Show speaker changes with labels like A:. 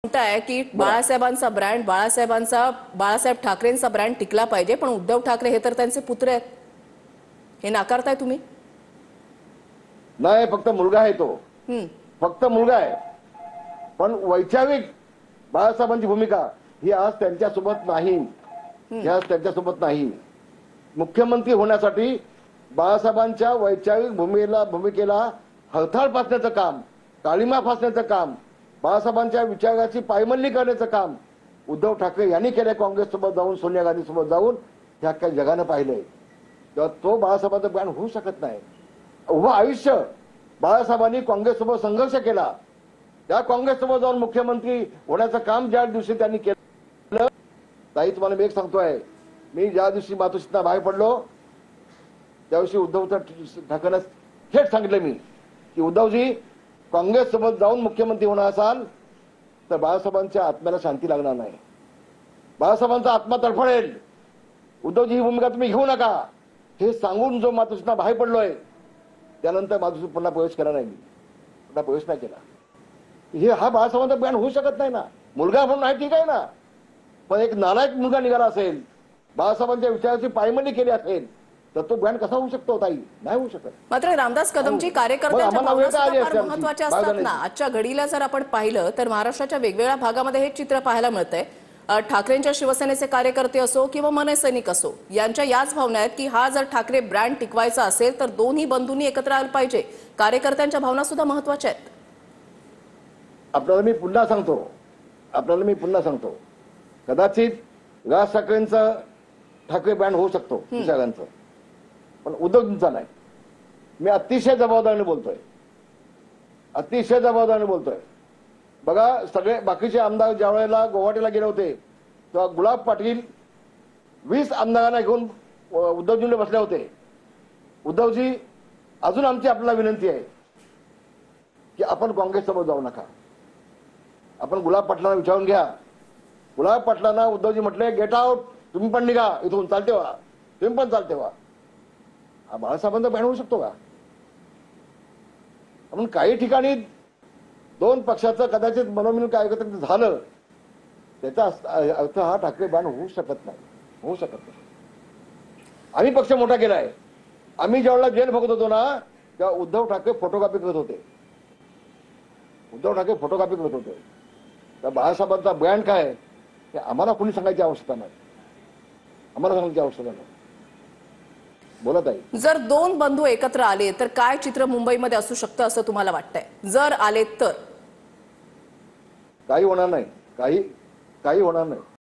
A: म्हणताय की बाळासाहेब ठाकरेंचा ब्रँड टिकला पाहिजे, पण उद्धव ठाकरे हे तर त्यांचे पुत्र आहेत, हे नाकारताय तुम्ही?
B: नाही, फक्त मुलगा आहे तो.
A: हम्म.
B: फक्त मुलगा आहे. पण वैचारिक बाळासाहेबांची भूमिका ही आज त्यांच्यासोबत नाही. मुख्यमंत्री होण्यासाठी बाळासाहेबांच्या वैचारिक भूमिकेला हळताळ फासण्याचं काम, काळीमा फासण्याचं काम, बाळासाहेबांच्या विचाराची पायमल्ली करण्याचं काम उद्धव ठाकरे यांनी केलंय. काँग्रेससोबत जाऊन, सोनिया गांधी सोबत जाऊन हे अख्ख्या जगानं पाहिलंय. तेव्हा तो बाळासाहेबांचा ब्रँड होऊ शकत नाही. उभं आयुष्य बाळासाहेबांनी काँग्रेससोबत संघर्ष केला. त्या काँग्रेससोबत जाऊन मुख्यमंत्री होण्याचं काम ज्या दिवशी त्यांनी केलं, ताई तुम्हाला मी एक सांगतोय, मी ज्या दिवशी मातोश्रीतनं बाहेर पडलो त्या दिवशी उद्धव ठाकरेंना थेट सांगितलं मी की उद्धवजी, काँग्रेस सोबत जाऊन मुख्यमंत्री होणार असाल तर बाळासाहेबांच्या आत्म्याला शांती लागणार नाही. बाळासाहेबांचा आत्मा तडफडेल. उद्धवजी ही भूमिका तुम्ही घेऊ नका हे सांगून जो मातोश्रीतनं बाहेर पडलोय, त्यानंतर मातोश्री पुन्हा प्रवेश केला नाही. मी पुन्हा प्रवेश नाही केला. हा बाळासाहेबांचा ब्रँड होऊ शकत नाही ना. मुलगा म्हणून नाही, ठीक आहे ना, पण एक नालायक मुलगा निघाला असेल, बाळासाहेबांच्या विचाराची पायमल्ली केली असेल, तर तो ब्रँड कसा होऊ शकतो ताई? नाही होऊ शकत.
A: मात्र रामदास कदमजी, कार्यकर्त्यांच्या भावना सुद्धा फार महत्त्वाच्या असतात ना. आजच्या घडीला जर आपण पाहिलं तर महाराष्ट्राच्या वेगवेगळ्या भागामध्ये हे चित्र पाहायला मिळतंय. ठाकरेंच्या शिवसेनेचे कार्यकर्ते असो किंवा मनसैनिक असो, यांच्या याच भावना आहेत की हा जर ठाकरे ब्रँड टिकवायचा असेल तर दोन्ही बंधूंनी एकत्र आलं पाहिजे. कार्यकर्त्यांच्या भावना सुद्धा महत्त्वाच्या आहेत.
B: आपल्याला मी पुन्हा सांगतो, कदाचित राज ठाकरेंचा ठाकरे ब्रँड होऊ शकतो सगळ्यांचं, पण उद्धवजींचा नाही. मी अतिशय जबाबदारीने बोलतोय. बघा, सगळे बाकीचे आमदार ज्या वेळेला गुवाहाटीला गेले होते तेव्हा गुलाब पाटील 20 आमदारांना घेऊन उद्धवजींना बसले होते. उद्धवजी, अजून आमची आपल्याला विनंती आहे की आपण काँग्रेससोबत जाऊ नका. आपण गुलाब पाटलांना विचारून घ्या. गुलाब पाटलांना उद्धवजी म्हटले, गेट आउट, तुम्ही पण निघा इथून, चालते व्हा, तुम्ही पण चालते व्हा. हा बाळासाहेबांचा ब्रँड होऊ शकतो का? आपण काही ठिकाणी दोन पक्षाचं कदाचित मनोमिलन काय झालं, त्याचा अर्थ हा ठाकरे ब्रँड होऊ शकत नाही. आम्ही पक्ष मोठा केलाय. आम्ही ज्यावेळेला जेल बघत होतो ना, तेव्हा उद्धव ठाकरे फोटोकॉपी करत होते. तर बाळासाहेबांचा ब्रँड काय हे आम्हाला कोणी सांगायची आवश्यकता नाही. बोलत आहे.
A: जर दोन बंधू एकत्र आले तर काय चित्र मुंबईमध्ये असू शकतं असं तुम्हाला वाटतंय? जर आले तर
B: काही होणार नाही.